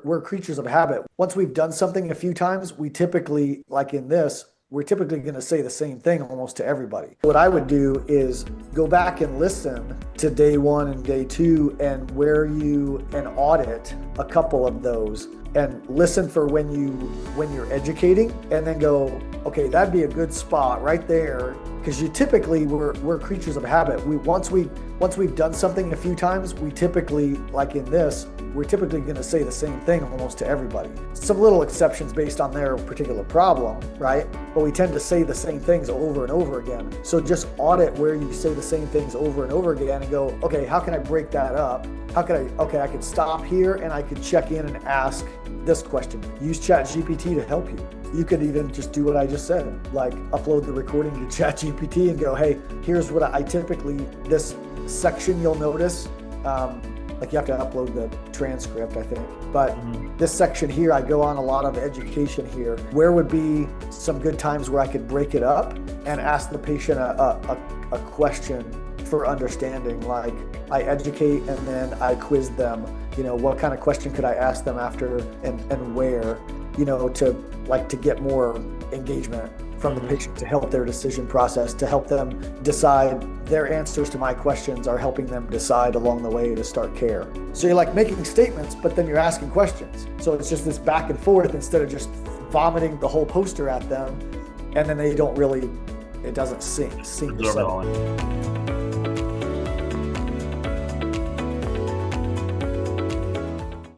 we're creatures of habit. Once we've done something a few times, we typically, like in this, we're typically going to say the same thing almost to everybody. What I would do is go back and listen to day one and day two and and audit a couple of those and listen for when you're educating, and then go, okay, that'd be a good spot right there. Because we're creatures of habit. Once we've done something a few times, we typically, like in this, we're typically going to say the same thing almost to everybody. Some little exceptions based on their particular problem, right? But we tend to say the same things over and over again. So just audit where you say the same things over and over again and go, okay, how can I break that up? I can stop here and I could check in and ask this question. Use ChatGPT to help you. You could even just do what I just said, like upload the recording to ChatGPT and go, hey, here's what I typically, this section you'll notice, like you have to upload the transcript, I think. But this section here, I go on a lot of education here. Where would be some good times where I could break it up and ask the patient a question for understanding? Like I educate and then I quiz them. What kind of question could I ask them after and where, to get more engagement from the patient, to help their decision process, to help them decide. Their answers to my questions are helping them decide along the way to start care. So you're like making statements, but then you're asking questions. So it's just this back and forth instead of just vomiting the whole poster at them. And then it doesn't sink. Absorb it all in.